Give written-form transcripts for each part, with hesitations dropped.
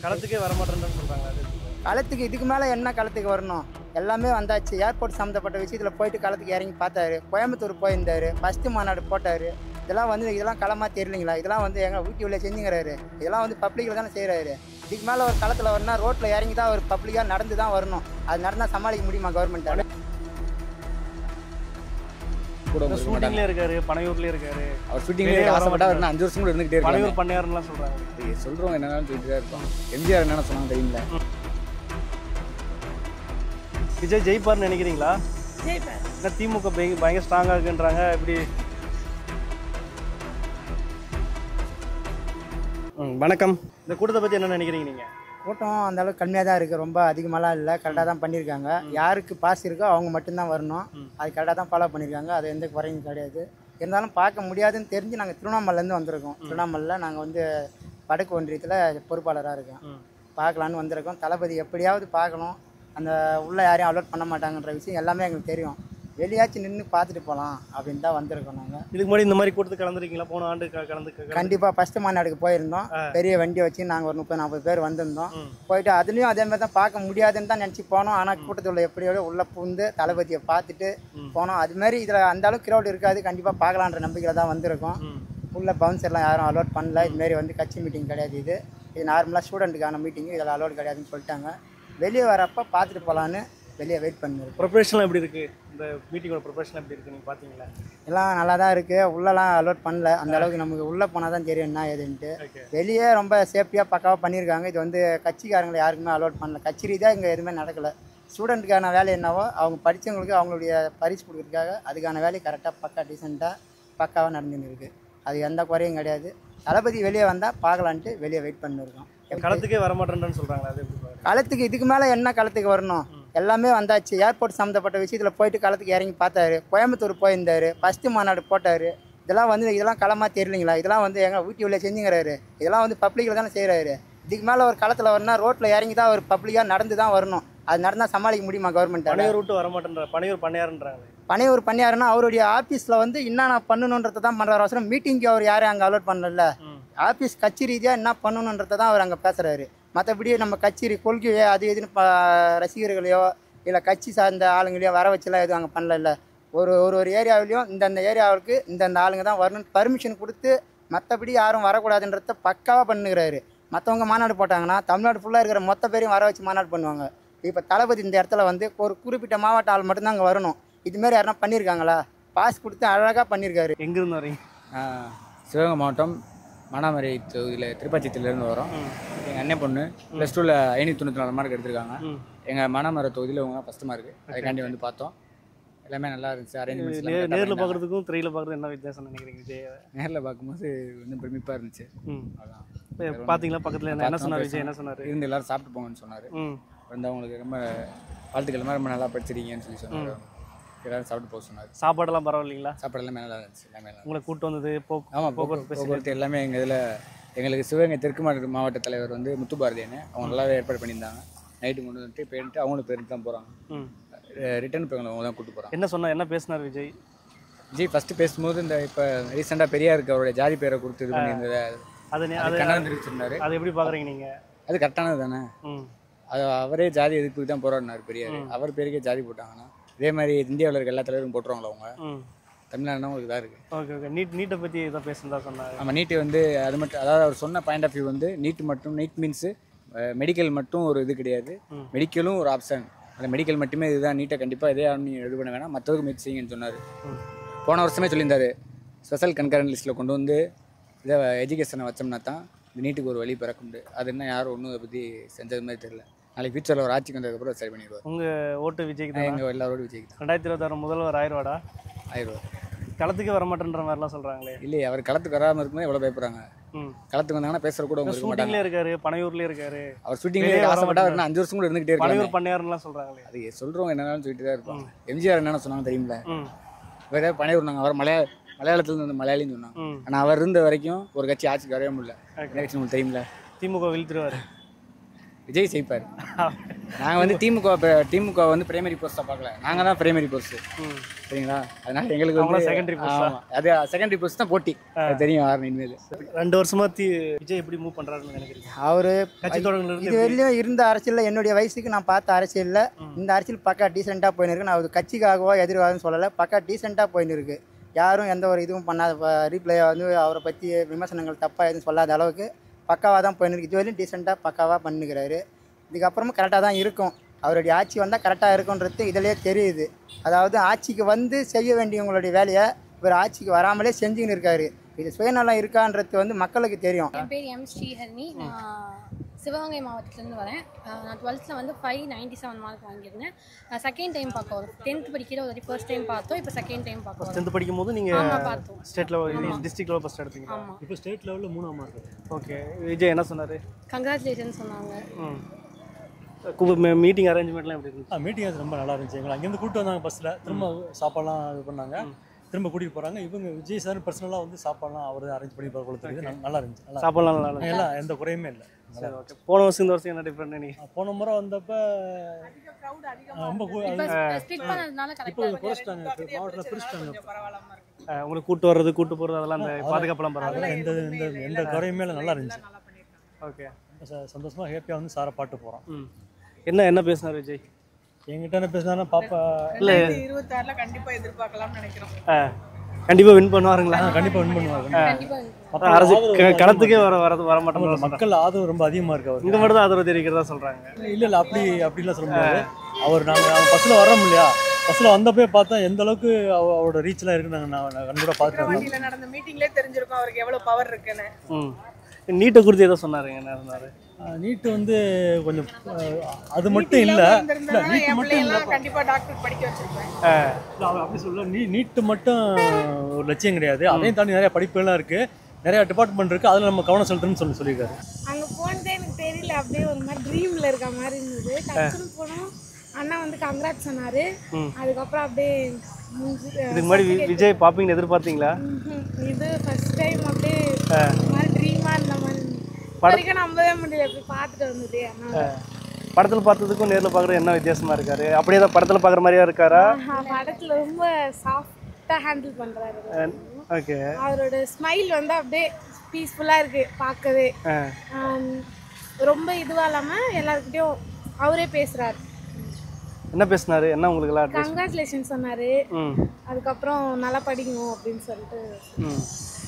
களத்துக்கே வரமாட்டேன்னு சொல்கிறாங்க. அது களத்துக்கு இதுக்கு மேலே என்ன களத்துக்கு வரணும்? எல்லாமே வந்தாச்சு. ஏர்போர்ட் சம்மந்தப்பட்ட விஷயத்தில் போயிட்டு களத்துக்கு இறங்கி பார்த்தாரு. கோயம்புத்தூர் போயிருந்தார், ஃபஸ்ட்டு மாநாடு போட்டார். இதெல்லாம் களமாக தெரியலைங்களா? இதெல்லாம் எங்கள் வீட்டு உள்ள செஞ்சுங்கிறாரு. இதெல்லாம் பப்ளிக்கில் தானே செய்கிறாரு. இதுக்கு மேலே ஒரு களத்தில் வரணும்னா ரோட்டில் இறங்கி தான் ஒரு பப்ளிக்காக நடந்து தான் வரணும். அது நடந்தால் சமாளிக்க முடியுமா கவர்மெண்ட்டால்? ஷூட்டிங்லேயே இருக்காரு, பனையூர்லேயே இருக்காரு. அவர் ஷூட்டிங்லேயே ஆசைப்பட்டா ஒரு 5 வருஷம் கூட இருந்துகிட்டே இருக்காரு. பனையூர் பண்ணையாருலாம் சொல்கிறாங்க. சொல்கிறோம் என்னென்னு சொல்லிட்டு தான் இருக்கோம். எம்ஜிஆர் என்னென்ன சொன்னாங்க தெரியுங்களா? விஜய் ஜெயிப்பார்னு நினைக்கிறீங்களா? ஏன்னா திமுக பயங்கர ஸ்ட்ராங்காக இருக்குன்றாங்க. இப்படி வணக்கம். இந்த கூட்டத்தை பற்றி என்ன நினைக்கிறீங்க நீங்கள்? கூட்டம் அந்த அளவுக்கு கம்மியாக தான் இருக்குது. ரொம்ப அதிகமாகலாம் இல்லை. கரெக்டாக தான் பண்ணியிருக்காங்க. யாருக்கு பாஸ் இருக்கோ அவங்க மட்டும்தான் வரணும். அது கரெக்டாக தான் ஃபாலோ பண்ணியிருக்காங்க. அது எந்த குறையும் கிடையாது. இருந்தாலும் பார்க்க முடியாதுன்னு தெரிஞ்சு நாங்கள் திருவண்ணாமலேருந்து வந்திருக்கோம். திருவண்ணாமலையில் நாங்கள் வடக்கு ஒன்றியத்தில் பொறுப்பாளராக இருக்கோம். பார்க்கலான்னு வந்திருக்கோம். தளபதி எப்படியாவது பார்க்கணும். அந்த உள்ளே யாரையும் அலோட் பண்ண மாட்டாங்கன்ற விஷயம் எல்லாமே எங்களுக்கு தெரியும். வெளியாச்சும் நின்று பார்த்துட்டு போகலாம் அப்படின்னு தான் வந்திருக்கோம். நாங்கள் இதுக்கு முன்னாடி இந்த மாதிரி கூட்டத்துக்கு கலந்துருக்கீங்களா? போன ஆண்டு கண்டிப்பாக ஃபஸ்ட்டு மாநாடுக்கு போயிருந்தோம். பெரிய வண்டியை வச்சு நாங்கள் ஒரு 30-40 பேர் வந்திருந்தோம். போயிட்டு அதுலேயும் அதேமாதிரி தான் பார்க்க முடியாதுன்னு தான் நினச்சி போனோம். ஆனால் கூட்டத்தில் எப்படியோ உள்ளே பூந்து தளபதியை பார்த்துட்டு போனோம். அதுமாதிரி இதில் அந்த அளவுக்கு க்ரௌட் இருக்காது. கண்டிப்பாக பார்க்கலான்ற நம்பிக்கையில் தான் வந்திருக்கோம். உள்ள பவுன்சர்லாம் யாரும் அலோட் பண்ணல. இதுமாரி கட்சி மீட்டிங் கிடையாது. இது நார்மலாக ஸ்டூடெண்ட்டுக்கான மீட்டிங்கு. இதில் அலோட் கிடையாதுன்னு சொல்லிட்டாங்க. வெளியே வரப்போ பார்த்துட்டு போகலான்னு வெளியே வெயிட் பண்ணிருக்கோம். ப்ரிப்பரேஷன்லாம் எப்படி இருக்குது? இந்த மீட்டிங்கோட ப்ரிப்பரேஷன் எப்படி இருக்குது நீங்கள் பார்த்தீங்களா? எல்லாம் நல்லா தான் இருக்குது. உள்ளெல்லாம் அலோட் பண்ணல. அந்த அளவுக்கு நமக்கு உள்ளே போனால் தான் தெரியும் என்ன ஏதுன்ட்டு. வெளியே ரொம்ப சேஃப்டியாக பக்காவாக பண்ணியிருக்காங்க. இது கட்சிக்காரங்களை யாருக்குமே அலோட் பண்ணல. கட்சி ரீதியாக இங்கே எதுவுமே நடக்கலை. ஸ்டூடெண்ட்டுக்கான வேலை என்னவோ அவங்க படித்தவங்களுக்கு அவங்களுடைய பரிசு கொடுக்குறதுக்காக அதுக்கான வேலையை கரெக்டாக பக்கா டீசெண்டாக பக்காவாக நடந்துன்னு இருக்குது. அது எந்த குறையும் கிடையாது. தளபதி வெளியே வந்தால் பார்க்கலான்ட்டு வெளியே வெயிட் பண்ணிருக்கோம். களத்துக்கே வரமாட்டேன்னு சொல்கிறாங்களா? அது களத்துக்கு இதுக்கு மேலே என்ன களத்துக்கு வரணும்? எல்லாமே வந்தாச்சு. ஏர்போர்ட் சம்மந்தப்பட்ட விஷயத்தில் போயிட்டு களத்துக்கு இறங்கி பார்த்தாரு. கோயம்புத்தூர் போயிருந்தார், ஃபஸ்ட்டு மாநாடு போட்டார். இதெல்லாம் களமாக தெரியலைங்களா? இதெல்லாம் எங்கள் வீட்டு உள்ள செஞ்சுங்கிறாரு. இதெல்லாம் பப்ளிக்கில் தானே செய்கிறாரு. இதுக்கு மேலே ஒரு களத்தில் வரணும்னா ரோட்டில் இறங்கி தான் ஒரு பப்ளிக்காக நடந்து தான் வரணும். அது நடந்தால் சமாளிக்க முடியுமா கவர்மெண்ட்டால்? பனையூர் விட்டு வரமாட்டேன்ற பனையூர் பண்ணையாருன்றாங்க. பனையூர் பண்ணையாருன்னா அவருடைய ஆஃபீஸில் என்னென்ன பண்ணணுன்றதை தான் பண்ணுறாரு. அவசரம் மீட்டிங்க்கு அவர் யாரும் அங்கே அலோட் பண்ணல. ஆஃபீஸ் கட்சி ரீதியாக என்ன பண்ணணுன்றதை தான் அவர் அங்கே பேசுகிறாரு. மற்றபடி நம்ம கட்சி கொள்கையோ அது எதுன்னு ரசிகர்களையோ இல்லை கட்சி சார்ந்த ஆளுங்களையோ வர வச்சுலாம் எதுவும் அங்கே பண்ணல. ஒரு ஏரியாவிலையும் இந்தந்த ஏரியாவுக்கு இந்தந்த ஆளுங்க தான் வரணும்னு பர்மிஷன் கொடுத்து மற்றபடி யாரும் வரக்கூடாதுன்றத பக்காவாக பண்ணுகிறாரு. மற்றவங்க மாநாடு போட்டாங்கன்னா தமிழ்நாடு ஃபுல்லாக இருக்கிற மொத்த பேரையும் வர வச்சு மாநாடு பண்ணுவாங்க. இப்போ தளபதி இந்த இடத்துல ஒரு குறிப்பிட்ட மாவட்ட ஆள் மட்டும்தான் அங்கே வரணும். இதுமாரி யாருன்னா பண்ணியிருக்காங்களா? பாஸ் கொடுத்து அழகாக பண்ணியிருக்காரு. எங்கேருந்து வரீங்க? சிவகங்கை மாவட்டம் மானாமரி தொகுதியில் திருப்பாச்சித்திலேருந்து வரோம். எங்கள் அண்ணன் பொண்ணு +2ல் 594 மார்க் எடுத்திருக்காங்க. எங்கள் மானாமர தொகுதியில் இவங்க ஃபஸ்ட்டு மார்க்கு. அதுக்காண்டி பார்த்தோம். எல்லாமே நல்லா இருந்துச்சு. அரேஞ்ச்மெண்ட்ஸ் நேரில் பார்க்குறதுக்கும் திரையில் பார்க்குறது என்ன வித்தியாசம் நினைக்கிறீங்க? விஜய் நேரில் பார்க்கும்போது பிரமிப்பாக இருந்துச்சு. அதான் பார்த்தீங்களா? பக்கத்தில் என்ன சொன்னார் விஜய்? என்ன சொன்னார்? இருந்து எல்லோரும் சாப்பிட்டு போங்கன்னு சொன்னார். அவங்களுக்கு ரொம்ப வாழ்த்துக்கள், ரொம்ப நல்லா படிச்சிருக்கீங்கன்னு சொல்லி சொன்னார். எல்லாரும் சாப்பிட்டு போக சொன்னார். சாப்பாடெல்லாம் பரவாயில்லைங்களா? சாப்பாடு எல்லாமே நல்லா இருந்துச்சு. எல்லாமே உங்களை கூப்பிட்டு வந்தது போக்குவரத்து எல்லாமே எங்கள் இதில் எங்களுக்கு சிவகங்கை தெற்கு மாவட்ட தலைவர் முத்துபாரதியன்னு அவங்க நல்லாவே ஏற்பாடு பண்ணியிருந்தாங்க. நைட்டு கொண்டு வந்துட்டு போயிட்டு அவங்களும் பேருக்கு தான் போகிறாங்க. ரிட்டர்ன் இப்போ அவங்க தான் கூப்பிட்டு போகிறாங்க. என்ன பேசினார் விஜய்? ஃபஸ்ட்டு பேசும்போது இப்போ ரீசெண்டாக பெரியாருக்கு அவருடைய ஜாதி பேரை கொடுத்து இது பண்ணியிருந்தது அது தெரிவிச்சிருந்தாரு. அதை எப்படி பார்க்குறீங்க நீங்கள்? அது கரெக்டானது தானே. அது அவரே ஜாதி எதிர்ப்பு தான் போராடினார் பெரியார். அவர் பேருக்கே ஜாதி போட்டாங்கன்னா இதே மாதிரி இந்தியாவில் இருக்க எல்லா தலைவரும் போட்டுருவாங்களா? அவங்க தமிழ்நாடுனா உங்களுக்கு இதாக இருக்குது. ஓகே. நீட்டை பற்றி இதான் பேசுனதா சொன்னார். நம்ம நீட்டு அது மட்டும், அதாவது அவர் சொன்ன point of view NEET means medical மட்டும் ஒரு இது கிடையாது. மெடிக்கலும் ஒரு ஆப்ஷன். அந்த மெடிக்கல் மட்டுமே இதுதான். நீட்டை கண்டிப்பாக இதே நீங்கள் இது பண்ண வேணாம், மற்றவருக்கு முயற்சி செய்யுங்கன்னு சொன்னார். போன வருஷமே சொல்லியிருந்தார். ஸ்பெஷல் கன்கரண்ட் லிஸ்ட்டில் கொண்டு இதை எஜுகேஷனை வச்சோம்னா தான் இந்த நீட்டுக்கு ஒரு வழி பிறக்குண்டு. அது என்ன யாரும் ஒன்றும் அதை பற்றி செஞ்சது மாதிரி தெரியல. நாளைக்கு ஃபியூச்சரில் ஒரு ஆட்சிக்கு வந்ததுக்கப்புறம் சரி பண்ணிடுவார். உங்கள் ஓட்டு விஜய்க்கு தான்? எங்கள் எல்லாரோட விஜய்க்கு தான். 2026 முதல்வர் ஆயிடுவாடா? ஆயிடுவார். களத்துக்கே வரமாட்டேன்ற மாதிரிலாம் சொல்கிறாங்களே. இல்லையே, அவர் களத்துக்கு வராமல் இருக்கும்போது எவ்வளோ பயப்படுறாங்க. களத்துக்கு வந்தாங்கன்னா பேசுகிற கூட அவங்க ஷூட்டிங்லேயே இருக்காரு, பனையூர்லேயே இருக்காரு. அவர் ஷூட்டிங்லேயே ஆசைப்பட்டா ஒரு 5 வருஷம் கூட இருந்துகிட்டே இருக்காரு. பனையூர் பண்ணையாருலாம் சொல்கிறாங்களே. அது சொல்கிறவங்க என்னென்னு சொல்லிட்டு தான் இருப்பாங்க. எம்ஜிஆர் என்னென்ன சொன்னாங்க தெரியுமில்ல? வேறு பனையூர் நாங்கள் அவர் மலையாளத்துலேருந்து மலையாளின்னு சொன்னாங்க. ஆனால் அவர் இருந்த வரைக்கும் ஒரு கட்சி ஆட்சிக்கு வரவே முடியல. உங்களுக்கு தெரியுமில்ல? திமுக வீழ்த்திடுவார். விஜய் ஜெயிப்பார். நாங்கள் வந்து திமுக வந்து பிரைமரி போஸ்ட்டாக பார்க்கல, நாங்கள் தான் பிரைமரி போஸ்ட்டு. சரிங்களா? அதனால எங்களுக்கு வந்து செகண்டரி போஸ்ட். ஆமாம், அது செகண்டரி போஸ்ட் தான் போட்டி. அது தெரியும் யாருன்னு இனிமேல். 2 வருஷமா விஜய் எப்படி மூவ் பண்றாருன்னு நினைக்கிறீங்க? அவர் கட்சி தொடங்கல இது வரையிலும் இருந்த அரசியலில் என்னுடைய வயசுக்கு நான் பார்த்த அரசியலில் இந்த அரசியல் பக்கா டீசெண்டாக போயின்னு இருக்கு. நான் அது கட்சிக்காகவோ எதிர்வாகன்னு சொல்லலை, பக்கா டீசெண்டாக போயின்னு இருக்கு. யாரும் எந்த ஒரு இதுவும் பண்ணாத, ரீப்ளே வந்து அவரை பற்றி விமர்சனங்கள் தப்பாக எதுவும் சொல்லாத அளவுக்கு பக்காவாக தான் போயின்னு இருக்கு. இது வரையும் டீசெண்டாக பக்காவாக பண்ணுகிறாரு. இதுக்கப்புறமும் கரெக்டாக தான் இருக்கும். அவருடைய ஆட்சி வந்தால் கரெக்டாக இருக்குன்றது இதிலே தெரியுது. அதாவது ஆட்சிக்கு வந்து செய்ய வேண்டியவங்களுடைய வேலையை இவர் ஆட்சிக்கு வராமலே செஞ்சுன்னு இருக்காரு. இது சுயநலம் இருக்கான்றது வந்து மக்களுக்கு தெரியும். என் பேர் எம் ஸ்ரீஹரணி. நான் சிவகங்கை மாவட்டத்துலேருந்து வரேன். நான் 12th வந்து 597 மார்க் வாங்கியிருந்தேன். நான் செகண்ட் டைம் பார்க்க வரும். 10th படிக்கிற ஒரு ஃபர்ஸ்ட் டைம் பார்த்தோம், இப்போ செகண்ட் டைம் பார்க்க வரும். 10th படிக்கும் போது நீங்கள் பார்த்தோம். State level district level first எடுத்தீங்க. ஆமாம். இப்போ ஸ்டேட் லெவலில் 3ஆம் மார்க். ஓகே, விஜய் என்ன சொன்னார்? கங்க்ராச்சுலேஷன் சொன்னாங்க. மீட்டிங் அரேஞ்ச்மெண்ட்லாம் எப்படி இருந்துச்சு? மீட்டிங் அது ரொம்ப நல்லா இருந்துச்சு. எங்களை அங்கேருந்து கூப்பிட்டு வந்தாங்க பஸ்ஸில். திரும்ப சாப்பாடுலாம் இது பண்ணாங்க, திரும்ப கூட்டிகிட்டு போகிறாங்க. இவங்க விஜய் சார் பர்சனலாக வந்து சாப்பாடுலாம் அவர் அரேஞ்ச் பண்ணி கொடுத்துருக்கு. நல்லா இருந்துச்சு. சாப்பாடுலாம் நல்லா இருந்துச்சு. எல்லாம் எந்த குறையுமே இல்லை. சரி, ஓகே. போன வருஷம் இந்த வருஷம் என்ன டிஃப்ரெண்ட்? நீங்கள் போன முறை வந்தப்போ ரொம்ப ஸ்பிட் பண்ணதுனால இப்போ குறைச்சிட்டாங்க, மாவட்டத்தில் பிரிச்சுட்டாங்க. உங்களுக்கு கூட்டு வர்றது கூட்டு போகிறது அதெல்லாம் அந்த பாதுகாப்பெல்லாம் பரவாயில்ல? அதெல்லாம் எந்த குறையுமே இல்லை, நல்லா இருந்துச்சு. ஓகே, சந்தோஷமாக ஹேப்பியாக வந்து சாரை பாட்டு போகிறோம். என்ன பேசினார் விஜய்? என்கிட்ட என்ன பேசினா பாப்பா இல்லை 2026 கண்டிப்பாக எதிர்பார்க்கலாம்னு நினைக்கிறோம். கண்டிப்பாக வின் பண்ணுவாருங்களா? கண்டிப்பாக வின் பண்ணுவாங்க. அரசு களத்துக்கே வர மாட்டாங்க. மக்கள் ஆதரவு ரொம்ப அதிகமாக இருக்கு. அவர் இங்கே மட்டும் தான் ஆதரவு தெரிவிக்கிறதா சொல்கிறாங்க. இல்லை அப்படிலாம் சொல்ல முடியாது. நாங்கள் பஸ்ஸில் வரோம் இல்லையா, பஸ்ஸில் வந்தப்போ பார்த்தா எந்த அளவுக்கு அவரோட ரீச்லாம் இருக்குன்னு நான் கண்கூட பார்த்துருக்கேன். நடந்த மீட்டிங்லேயே தெரிஞ்சிருக்கும் அவருக்கு எவ்வளோ பவர் இருக்குன்னு. நீட்டை குறித்து ஏதோ சொன்னாருங்க, என்ன சொன்னார்? நீட்டு வந்து கொஞ்சம் அது மட்டும் இல்லை, நீட்டு மட்டும் இல்லை, கண்டிப்பாக டாக்டர் படிக்க வச்சிருப்பேன். அப்படி சொல்ல நீட்டு மட்டும் ஒரு லட்சியம் கிடையாது. அதையும் தாண்டி நிறைய படிப்புகள்லாம் இருக்குது, நிறையா டிபார்ட்மெண்ட் இருக்குது, அதில் நம்ம கவனம் செலுத்தணும்னு சொல்லியிருக்காரு. அங்கே போனதே எனக்கு தெரியல, அப்படியே ஒரு மாதிரி ட்ரீமில் இருக்க மாதிரி இருந்தது. டக்குனு போனோம், அண்ணா வந்து கங்க்ராட் சொன்னார். அதுக்கப்புறம் அப்படியே இதுக்கு முன்னாடி விஜய் பாப்பீங்கன்னு எதிர்பார்த்தீங்களா? இது ஃபர்ஸ்ட் டைம் அப்படியே மாதிரி ட்ரீமாக இருந்த மாதிரி வரைக்கும் நம்பவே முடியல. அப்படி பார்த்துட்டு வந்தது. படத்தில் பார்த்ததுக்கும் நேரில் பார்க்குறது என்ன வித்தியாசமாக இருக்காரு? அப்படியே தான் படத்தில் பார்க்குற மாதிரியா இருக்காரா? படத்தில் ரொம்ப சாஃப்டாக ஹேண்டில் பண்ணுறாரு. ஓகே, அவரோட ஸ்மைல் வந்து அப்படியே பீஸ்ஃபுல்லாக இருக்குது பார்க்கவே. ரொம்ப இதுவாக இல்லாமல் எல்லாருக்கிட்டையும் அவரே பேசுகிறாரு. என்ன பேசினாரு? என்ன உங்களுக்கு எல்லாம் கங்க்ராச்சுலேஷன் சொன்னார். அதுக்கப்புறம் நல்லா படிக்கணும் அப்படின்னு சொல்லிட்டு.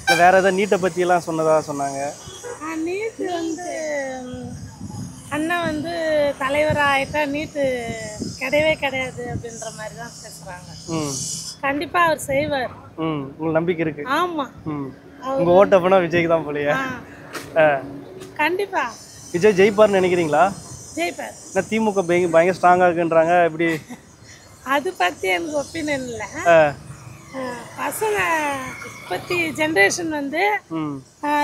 இல்லை வேறு ஏதாவது நீட்டை பற்றியெல்லாம் சொன்னாங்க? நீட்டு வந்து அண்ணா வந்து தலைவராக ஆகிட்டா நீட்டு கிடையவே கிடையாது அப்படின்ற மாதிரி தான் பேசுகிறாங்க. கண்டிப்பாக அவர் செய்வார். உங்களுக்கு நம்பிக்கை இருக்கு? ஆமாம். உங்கள் ஓட்டு அப்படின்னா விஜய்க்கு தான் போலையா? கண்டிப்பாக விஜய் ஜெயிப்பார்னு நினைக்கிறீங்களா? ஜெயிப்பார். ஏன்னா திமுக பயங்கர ஸ்ட்ராங்காக இருக்குன்றாங்க. எப்படி? அது பற்றி எனக்கு ஒப்பீனியன் இல்லை. பசங்க பற்றி ஜென்ரேஷன் வந்து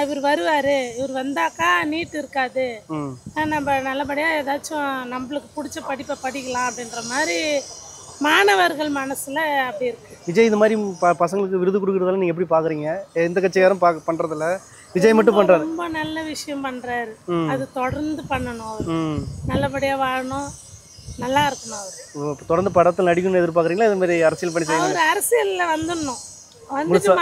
இவர் வருவார், இவர் வந்தாக்கா நீட் இருக்காது, நம்ம நல்லபடியாக ஏதாச்சும் நம்மளுக்கு பிடிச்ச படிப்பை படிக்கலாம் அப்படின்ற மாதிரி மாணவர்கள் மனசில் அப்படி இருக்கு. விஜய் இந்த மாதிரி பசங்களுக்கு விருது கொடுக்குறதால நீங்கள் எப்படி பார்க்குறீங்க? எந்த கட்சியாரும் பண்ணுறதில்ல, விஜய் மட்டும் பண்ணுறாரு. ரொம்ப நல்ல விஷயம் பண்ணுறாரு. அது தொடர்ந்து பண்ணணும். அவர் நல்லபடியாக வாழணும், நல்லா இருக்கணும். அவர் தொடர்ந்து படத்தில் நடிக்கணும்னு எதிர்பார்க்குறீங்களா? இது மாதிரி அரசியல் பணி செய்யணும்? அவர் அரசியலில் வந்துடணும், வந்துட்டு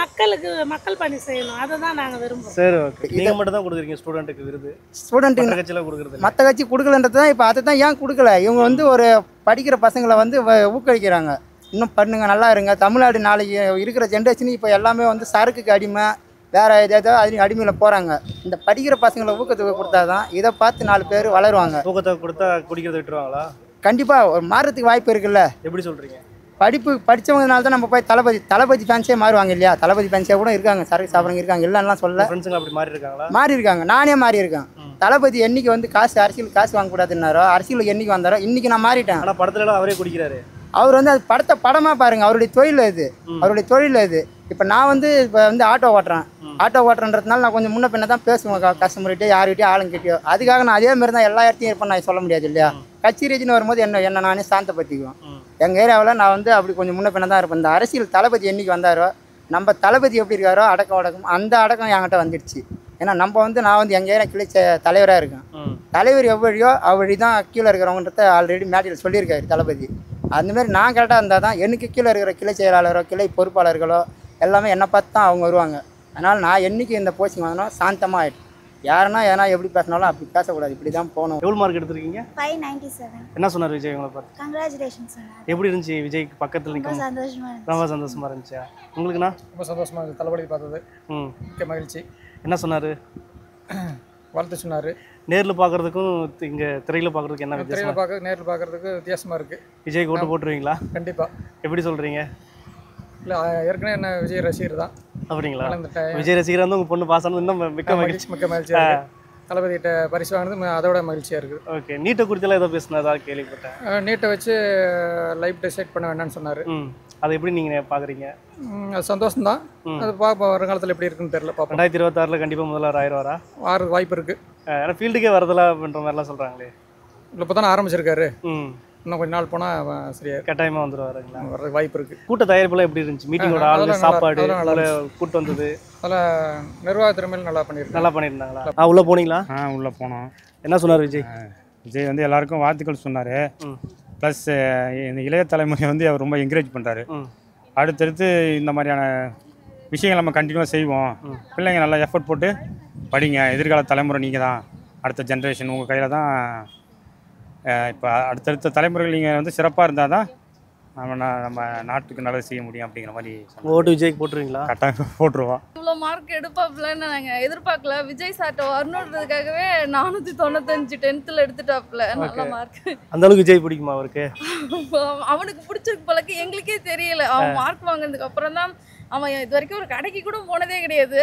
மக்கள் பணி செய்யணும், அதை தான் நாங்கள் விரும்புகிறோம். சரி, ஓகே. நீங்கள் மட்டும் தான் கொடுக்குறீங்க ஸ்டூடெண்ட்டுக்கு விருது? ஸ்டூடெண்ட்டுக்கு கட்சியில் கொடுக்குறது, மற்ற கட்சி கொடுக்கலன்றது தான். இப்போ அதை தான் ஏன் கொடுக்கல? இவங்க வந்து ஒரு படிக்கிற பசங்களை வந்து ஊக்குவிக்கிறாங்க. இன்னும் பண்ணுங்க, நல்லா இருங்க. தமிழ்நாடு நாளைக்கு இருக்கிற ஜென்ரேஷன் இப்போ எல்லாமே வந்து சரக்குக்கு அடிமை, வேறு ஏதாவது அது அடிமையில் போகிறாங்க. இந்த படிக்கிற பசங்களை ஊக்கத்தொகை கொடுத்தா தான் இதை பார்த்து 4 பேர் வளருவாங்க. ஊக்கத்தொகை கொடுத்தா குடிக்கிறத விட்டுருவாங்களா? கண்டிப்பாக ஒரு மாறுறதுக்கு வாய்ப்பு இருக்குல்ல. எப்படி சொல்கிறீங்க? படித்தவங்கனால தான் நம்ம போய் தளபதி ஃபேன்ஸே மாறுவாங்க இல்லையா? தளபதி ஃபேன்ஸே கூட இருக்காங்க, சரக்கு சாப்பிட்றவங்க இருக்காங்க, இல்லைன்னா சொல்ல. ஃப்ரெண்ட்ஸுங்க அப்படி மாறி இருக்காங்களா? மாறி இருக்காங்க. நானே மாறி இருக்கேன். தளபதி என்னைக்கு வந்து அரசியல் காசு வாங்கக்கூடாதுன்னாரோ, அரசியலுக்கு என்னைக்கு வந்தாரோ, இன்னைக்கு நான் மாறிட்டேன். ஆனால் படத்துலலாம் அவரே குடிக்கிறாரு. அவர் வந்து அது படமாக பாருங்கள், அவருடைய தொழில் இது, அவருடைய தொழில் இது. இப்போ நான் வந்து ஆட்டோ ஓட்டுறேன்றதுனால நான் கொஞ்சம் முன்ன பின்ன தான் பேசுவேன் கஸ்டமர்கிட்டே, யாருக்கிட்டே ஆளுங்கிட்டயோ. அதுக்காக நான் அதே மாதிரி தான் எல்லா இடத்தையும் இருப்பேன் நான் சொல்ல முடியாது இல்லையா? கட்சி ரீதின்னு வரும்போது என்ன நானே சாந்தப்படுத்திக்குவேன். எங்கள் ஏரியாவில் நான் வந்து அப்படி கொஞ்சம் முன்ன பின்ன தான் இருப்பேன். இந்த அரசியல் தளபதி என்னைக்கு வந்தாரோ, நம்ம தளபதி எப்படி இருக்காரோ அடக்கம் அந்த அடக்கம் என்கிட்ட வந்துடுச்சு. ஏன்னா நான் வந்து எங்கள் ஏரியா கிளை தலைவராக இருக்கேன். தலைவர் எவ்வழியோ அவ்வழி தான் கீழே இருக்கிறவங்கன்றத ஆல்ரெடி மேட்டில் சொல்லியிருக்காரு தளபதி. அந்தமாரி நான் கரெக்டாக இருந்தால் தான் எனக்கு கீழே இருக்கிற கிளை செயலாளரோ கிளை பொறுப்பாளர்களோ எல்லாமே என்னை பார்த்து தான் அவங்க வருவாங்க. அதனால் நான் என்றைக்கு இந்த போஸ்டிங் வாங்கினோம் சாந்தமாக ஆகிட்டு யாருன்னா ஏன்னா எப்படி பேசினாலும் அப்படி பேசக்கூடாது, இப்படி தான் போகணும். எவ்வளோ மார்க் எடுத்திருக்கீங்க? 597. என்ன சொன்னார் விஜய் உங்களை பார்த்து? கங்க்ராச்சுலேஷன்ஸ் சொன்னார். எப்படி இருந்துச்சு விஜய்க்கு பக்கத்தில் நிற்கும்? சந்தோஷமா இருந்துச்சு. ரொம்ப சந்தோஷமா இருந்துச்சா உங்களுக்குண்ணா? ரொம்ப சந்தோஷமாக இருந்துச்சு தளபதி பார்த்தது. மிக்க மகிழ்ச்சி. என்ன சொன்னார்? வாழ்த்து சொன்னார். நேரில் பார்க்குறதுக்கும் இங்கே திரையில் பார்க்குறதுக்கு என்ன வித்தியாசம்? திரையில் பார்க்க நேரில் பார்க்குறதுக்கு வித்தியாசமாக இருக்குது. விஜய்க்கு ஓட்டு போட்டுருவீங்களா? கண்டிப்பாக. எப்படி சொல்கிறீங்க? இல்லை ஏற்கனவே என்ன விஜய் ரசிகர் தான். அப்படிங்களா? விஜய் ரசிகராக வந்து உங்கள் பொண்ணு பாஸ் ஆனது இன்னும் மிக்க மகிழ்ச்சியாக இருக்குது. தளபதிகிட்ட பரிசு வாங்கினது அதோட மகிழ்ச்சியாக இருக்குது. ஓகே. நீட்டை குறித்தெல்லாம் ஏதோ பேசினதா கேள்விப்பட்டேன். நீட்டை வச்சு லைஃப் டிசைட் பண்ண வேண்டாம்னு சொன்னார். அதை எப்படி நீங்கள் பார்க்குறீங்க? அது சந்தோஷம்தான். அது பார்ப்போம் வருங்காலத்தில் எப்படி இருக்குன்னு தெரியல. பார்ப்போம். 2026 கண்டிப்பாக முதல்வர் ஆயிடுவாரா? ஆறு வாய்ப்பு இருக்குது. ஏன்னா ஃபீல்டுக்கே வரதில்ல அப்படின்ற மாதிரிலாம் சொல்கிறாங்களே. இல்லை இப்போ தானே ஆரம்பிச்சிருக்காரு. இன்னும் கொஞ்ச நாள் போனால் சரியா கட்டாயமாக வந்துடுவாருங்களா? வர வாய்ப்பு இருக்குது. கூட்ட தயாரிப்புலாம் எப்படி இருந்துச்சு? மீட்டிங்கோட ஆள், சாப்பாடு, கூட்டு வந்தது, அதில் நிர்வாக திறமையில் நல்லா பண்ணியிருந்தாங்களா? உள்ளே போனீங்களா? உள்ளே போனோம். என்ன சொன்னார் விஜய்? விஜய் வந்து எல்லாருக்கும் வாழ்த்துக்கள் சொன்னார். ப்ளஸ் இந்த இளைய தலைமுறையை வந்து அவர் ரொம்ப என்கரேஜ் பண்ணுறாரு. அடுத்தடுத்து இந்த மாதிரியான விஷயங்கள் நம்ம கண்டினியூவாக செய்வோம். பிள்ளைங்க நல்லா எஃபர்ட் போட்டு படிங்க, எதிர்கால தலைமுறை நீங்கள் தான், அடுத்த ஜென்ரேஷன் உங்கள் கையில் தான். இப்போ அடுத்தடுத்த தலைமுறைகள் நீங்கள் வந்து சிறப்பாக இருந்தால் தான் நம்ம நாட்டுக்கு நல்லது செய்ய முடியும் அப்படிங்கிற மாதிரி. ஓட்டு விஜய்க்கு போட்டுருவீங்களா? கட்டாயம் போட்டுருவோம். இவ்வளோ மார்க் எடுப்பாப்புலன்னு நாங்கள் எதிர்பார்க்கல. விஜய் சார்ட்ட வரணுன்றதுக்காகவே 495 10th எடுத்துட்டாப்புல. நல்ல மார்க். அந்த அளவுக்கு விஜய் பிடிக்குமா அவருக்கு? அவனுக்கு பிடிச்சிருக்கு போலக்கு எங்களுக்கே தெரியல. அவன் மார்க் வாங்கினதுக்கு அப்புறம் தான் அவன் இது வரைக்கும் ஒரு கடைக்கு கூட போனதே கிடையாது.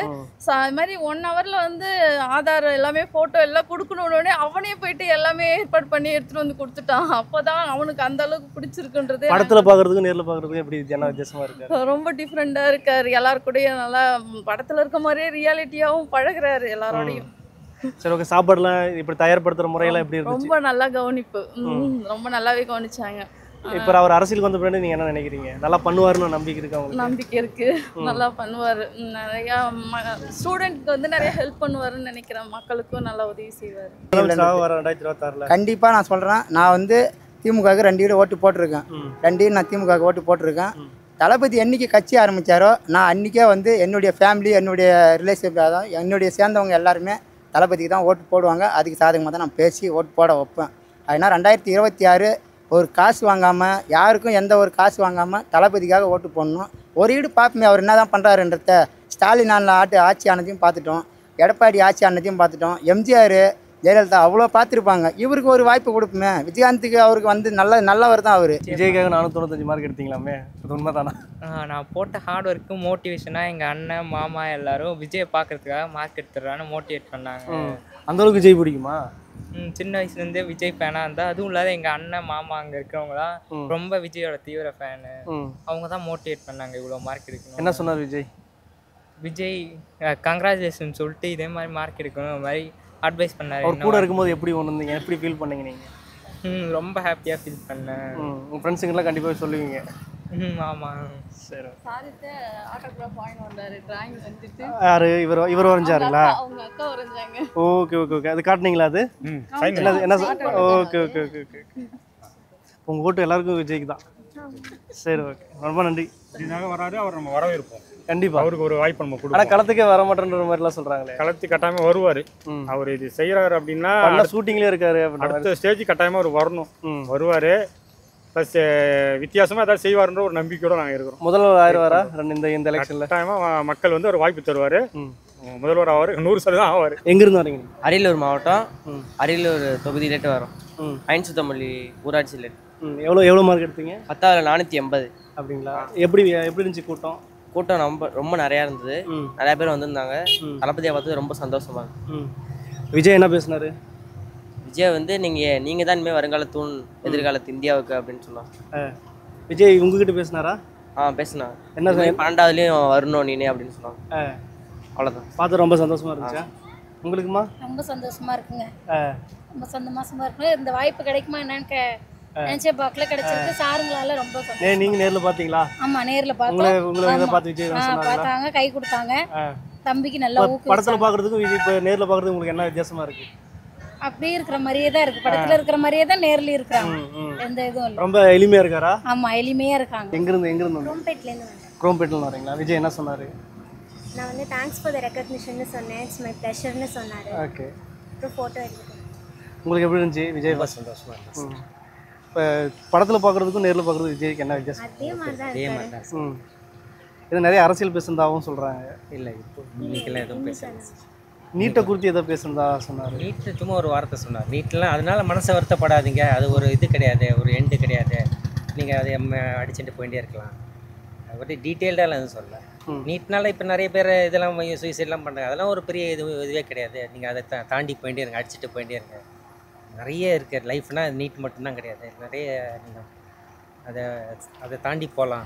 அது மாதிரி 1 ஹவரில் வந்து ஆதார் எல்லாமே ஃபோட்டோ எல்லாம் கொடுக்கணுன்னே அவனே போயிட்டு எல்லாமே ஏற்பாடு பண்ணி எடுத்துகிட்டு வந்து கொடுத்துட்டான். அப்போ தான் அவனுக்கு அந்த அளவுக்கு பிடிச்சிருக்குன்றது. படத்தில் பார்க்குறதுக்கும் நேரில் பார்க்குறதுக்கும் எப்படி வித்தியாசமாக இருக்காரு? ரொம்ப டிஃப்ரெண்ட்டாக இருக்கார். எல்லாரு கூடயும் நல்லா படத்தில் இருக்க மாதிரியே ரியாலிட்டியாகவும் பழகுறாரு எல்லாரோடையும். சரி, ஓகே. சாப்பாடுலாம் இப்படி தயார்படுத்துகிற முறையெல்லாம் எப்படி இருக்கு? ரொம்ப நல்லா கவனிப்பு. ரொம்ப நல்லாவே கவனிச்சாங்க. இப்போ அவர் அரசியலுக்கு வந்த பின்னாடி நீங்கள் என்ன நினைக்கிறீங்க? நல்லா பண்ணுவாருன்னு நம்பிக்கை இருக்கு அவங்களுக்கு? நம்பிக்கை இருக்கு, நல்லா பண்ணுவார். நிறையா ஸ்டூடெண்ட்க்கு வந்து நிறைய ஹெல்ப் பண்ணுவாருன்னு நினைக்கிறேன். மக்களுக்கும் நல்லா உதவி செய்வார். 2026 கண்டிப்பாக நான் சொல்கிறேன். நான் வந்து திமுகவுக்கு 2 வீடு ஓட்டு போட்டிருக்கேன். 2 வீடு நான் திமுகவுக்கு ஓட்டு போட்டிருக்கேன். தளபதி என்னைக்கு கட்சி ஆரம்பித்தாரோ நான் அன்றைக்கே வந்து என்னுடைய ஃபேமிலி, என்னுடைய ரிலேஷன், அதான் என்னுடைய சேர்ந்தவங்க எல்லாருமே தளபதிக்கு தான் ஓட்டு போடுவாங்க. அதுக்கு சாதகமாக தான் நான் பேசி ஓட்டு போட வைப்பேன். அதனால் 2026 ஒரு காசு வாங்காமல், யாருக்கும் எந்த ஒரு காசு வாங்காமல் தளபதிக்காக ஓட்டு போடணும். ஒரு வீடு பார்ப்போமே அவர் என்ன தான் பண்ணுறாருன்றத. ஸ்டாலின் ஆட்சி ஆனதையும் பார்த்துட்டோம், எடப்பாடி ஆட்சி ஆனதையும் பார்த்துட்டோம், எம்ஜிஆர், ஜெயலலிதா அவ்வளோ பார்த்துருப்பாங்க. இவருக்கு ஒரு வாய்ப்பு கொடுப்போமே. விஜயகாந்துக்கு அவருக்கு வந்து நல்லவர் தான் அவர். விஜய்க்காக 495 மார்க் எடுத்தீங்களாமே, அது உண்மை தானா? நான் போட்ட ஹார்ட் ஒர்க்கு மோட்டிவேஷனாக எங்கள் அண்ணன் மாமா எல்லாரும் விஜயை பார்க்கறதுக்காக மார்க் எடுத்துடுறான்னு மோட்டிவேட் பண்ணாங்க. அந்தளவுக்கு விஜய் பிடிக்குமா? சின்ன வயசுலேருந்தே விஜய் ஃபேனாக இருந்தால், அதுவும் இல்லாத எங்கள் அண்ணன் மாமா அங்கே இருக்கிறவங்களாம் ரொம்ப விஜயோட தீவிர ஃபேனு. அவங்க தான் மோட்டிவேட் பண்ணாங்க இவ்வளோ மார்க் எடுக்கணும். என்ன சொன்னார் விஜய்? விஜய் கங்க்ராச்சுலேஷன் சொல்லிட்டு இதே மாதிரி மார்க் எடுக்கணும் அது மாதிரி அட்வைஸ் பண்ணார். அவர் கூட இருக்கும்போது எப்படி உணர்ந்தீங்க? எப்படி ஃபீல் பண்ணீங்க நீங்கள்? ரொம்ப ஹாப்பியாக ஃபீல் பண்ணேன். உங்கள் ஃப்ரெண்ட்ஸுங்கெல்லாம் கண்டிப்பாக சொல்லுவீங்க. ஆமாம். சரி. சாரிட்ட ஆட்டோகிராஃப் வாங்கி வந்தார். டிராயிங் வந்துட்டு யார்? இவர் வரைஞ்சாருங்களா? அவங்க அக்கா வரைஞ்சாங்க. Okay okay okay. அது காட்டினீங்களா? அது என்ன? Okay okay okay okay. உங்கள் ஓட்டு எல்லாருக்கும் விஜய்க்கு தான். சரி, ஓகே. ரொம்ப நன்றி. இதனால வராது, அவர் நம்ம வரவேற்போம். கண்டிப்பாக அவருக்கு ஒரு வாய்ப்பு நம்ம கொடுப்போம். ஆனால் களத்துக்கே வர மாட்டேன்ற மாதிரிலாம் சொல்கிறாங்களே. களத்துக்கு கட்டாயமாக வருவார். அவர் இது செய்கிறாரு அப்படின்னா ஷூட்டிங்லேயே இருக்காரு. அடுத்த ஸ்டேஜ் கட்டாயமாக அவர் வரணும். வருவார். ப்ளஸ் வித்தியாசமாக ஏதாவது செய்வார்ன்ற ஒரு நம்பிக்கையோடு நாங்கள் இருக்கிறோம். முதல்வர் ஆயிடுவாரா இந்த எலெக்ஷனில்? கட்டாயமாக மக்கள் வந்து ஒரு வாய்ப்பு தருவார். முதல்வர் ஆவார். 100% ஆவார். எங்கேருந்து வரீங்க? அரியலூர் மாவட்டம், அரியலூர் தொகுதியிலேட்டு வரோம். ஐன்சுத்தமல்லி ஊராட்சியிலேட்டு. எவ்வளோ மார்க் எடுத்தீங்க? 10ல் 480. அப்படிங்களா? எப்படி இருந்துச்சு கூட்டம்? கூட்டம் ரொம்ப நிறையா இருந்தது. நிறையா பேர் வந்திருந்தாங்க. தளபதியை பார்த்தது ரொம்ப சந்தோஷமா இருக்கு. விஜய் என்ன பேசினாரு? விஜய் வந்து நீங்கள் தான் இனிமேல் வருங்கால தூண், எதிர்காலத்து இந்தியாவுக்கு அப்படின்னு சொன்னாங்க. விஜய் உங்ககிட்ட பேசினாரா? பேசினா. என்ன 12வதுலேயும் வரணும் நீனே அப்படின்னு சொன்னாங்க. அவ்வளோதான். பார்த்து ரொம்ப சந்தோஷமா இருந்துச்சா? உங்களுக்குமா? ரொம்ப சந்தோஷமா இருக்குங்க. ரொம்ப சந்தோஷமா இருக்குங்க. இந்த வாய்ப்பு கிடைக்குமா என்னன்னு நினைச்சே பார்க்கல, கிடைச்சிருக்கு. சாருங்களால ரொம்ப சந்தோஷம். நீங்க நேர்ல பாத்தீங்களா? ஆமா, நேர்ல பார்த்தோம். உங்களை பார்த்து விஜய் பார்த்தாங்க, கை கொடுத்தாங்க. தம்பிக்கு நல்லா ஊக்குவிச்சாங்க. படத்தில் பார்க்குறதுக்கும் இப்போ நேரில் பார்க்குறதுக்கு உங்களுக்கு என்ன வித்தியாசமாக இருக்குது? அப்படியே இருக்கிற மாதிரியே தான் இருக்கு. படத்துல இருக்கிற மாதிரியே தான் நேர்ல இருக்காங்க. எந்த இதுவும் இல்லை. ரொம்ப எளிமையாக இருக்காரா? ஆமா, எளிமையா இருக்காங்க. எங்கேருந்து வந்து குரோம்பேட்லேருந்து வந்தேன். குரோம்பேட்டில் வரீங்களா? விஜய் என்ன சொன்னார்? நான் வந்து தேங்க்ஸ் ஃபார் த ரெக்கக்னிஷன்னு சொன்னேன். இட்ஸ் மை ப்ளஷர்னு சொன்னார். ஓகே. அப்புறம் ஃபோட்டோ எடுத்துட்டேன். உங்களுக்கு எப்படி இருந்துச்சு விஜய்? சந்தோஷமாக இருந்துச்சு. இப்போ படத்தில் பார்க்குறதுக்கும் நேரில் பார்க்குறதுக்கு விஜய்க்கு என்ன வித்தியாசம்? அதே மாதிரி தான் அதே மாதிரி தான். இது நிறைய அரசியல் பேசுனதாகவும் சொல்கிறாங்க. இல்லை, இப்போ இன்னைக்கெல்லாம் எதுவும் பேசல. நீட்டை குறித்து எதோ பேசுனதா சொன்னார். நீட்டு சும்மா ஒரு வார்த்தை சொன்னார். நீட்டெலாம் அதனால மனசை வருத்தப்படாதீங்க, அது ஒரு இது கிடையாது, ஒரு எண்டு கிடையாது, நீங்கள் அதை அடிச்சுட்டு போயிட்டே இருக்கலாம். அதை பற்றி டீட்டெயில்டாக எதுவும் சொல்லலை. நீட்னால இப்போ நிறைய பேர் இதெல்லாம் சூசைட்லாம் பண்ணுறாங்க. அதெல்லாம் ஒரு பெரிய இதுவே கிடையாது. நீங்கள் அதை தாண்டி போயிட்டே இருங்க, அடிச்சுட்டு போயிட்டே இருங்க. நிறைய இருக்குது லைஃப்னால் நீட் மட்டும்தான் கிடையாது, நிறைய நீங்கள் அதை தாண்டி போகலாம்.